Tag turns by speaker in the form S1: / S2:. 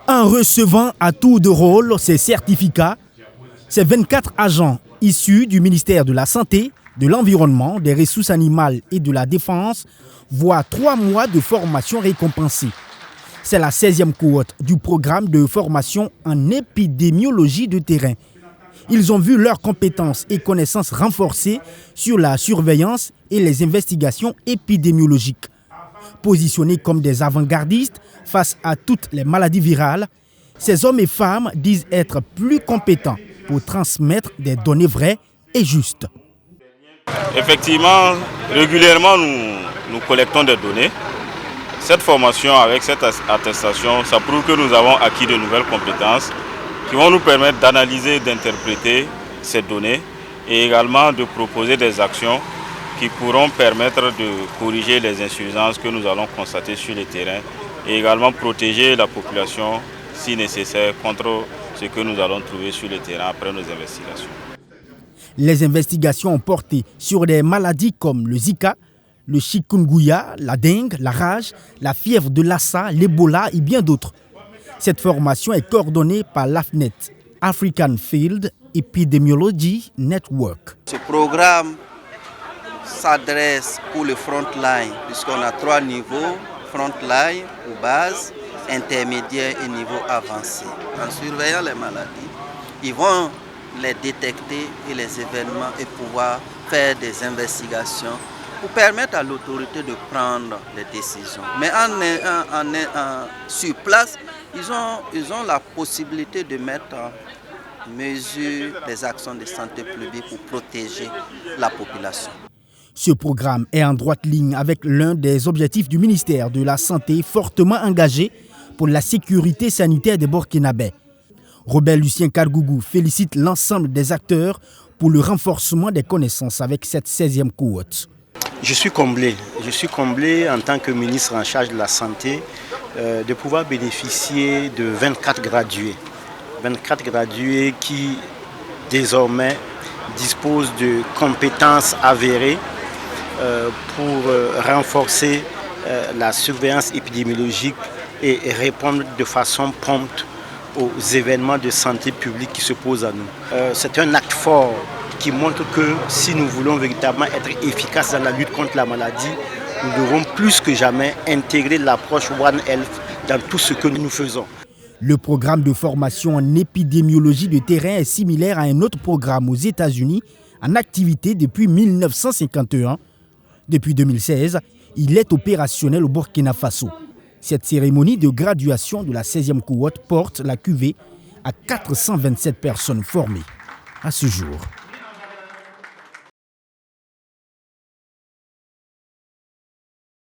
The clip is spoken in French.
S1: En recevant à tour de rôle ces certificats, ces 24 agents issus du ministère de la Santé, de l'Environnement, des Ressources animales et de la Défense voient 3 mois de formation récompensés. C'est la 16e cohorte du programme de formation en épidémiologie de terrain. Ils ont vu leurs compétences et connaissances renforcées sur la surveillance et les investigations épidémiologiques. Positionnés comme des avant-gardistes face à toutes les maladies virales, ces hommes et femmes disent être plus compétents pour transmettre des données vraies et justes.
S2: Effectivement, régulièrement, nous collectons des données. Cette formation, avec cette attestation, ça prouve que nous avons acquis de nouvelles compétences qui vont nous permettre d'analyser, d'interpréter ces données et également de proposer des actions qui pourront permettre de corriger les insuffisances que nous allons constater sur le terrain et également protéger la population si nécessaire contre ce que nous allons trouver sur le terrain après nos investigations.
S1: Les investigations ont porté sur des maladies comme le Zika, le chikungunya, la dengue, la rage, la fièvre de Lassa, l'Ebola et bien d'autres. Cette formation est coordonnée par l'AFNET, African Field Epidemiology Network.
S3: Ce programme s'adresse pour le frontline, puisqu'on a 3 niveaux, frontline ou base, intermédiaire et niveau avancé. En surveillant les maladies, ils vont les détecter et les événements et pouvoir faire des investigations pour permettre à l'autorité de prendre les décisions. Mais sur place, ils ont la possibilité de mettre en mesure des actions de santé publique pour protéger la population.
S1: Ce programme est en droite ligne avec l'un des objectifs du ministère de la Santé fortement engagé pour la sécurité sanitaire des Burkinabés. Robert Lucien Kargougou félicite l'ensemble des acteurs pour le renforcement des connaissances avec cette 16e cohorte.
S4: Je suis comblé en tant que ministre en charge de la Santé de pouvoir bénéficier de 24 gradués. 24 gradués qui désormais disposent de compétences avérées pour renforcer la surveillance épidémiologique et répondre de façon prompte aux événements de santé publique qui se posent à nous. C'est un acte fort qui montre que si nous voulons véritablement être efficaces dans la lutte contre la maladie, nous devons plus que jamais intégrer l'approche One Health dans tout ce que nous faisons.
S1: Le programme de formation en épidémiologie de terrain est similaire à un autre programme aux États-Unis en activité depuis 1951. Depuis 2016, il est opérationnel au Burkina Faso. Cette cérémonie de graduation de la 16e cohorte porte la cuvée à 427 personnes formées à ce jour.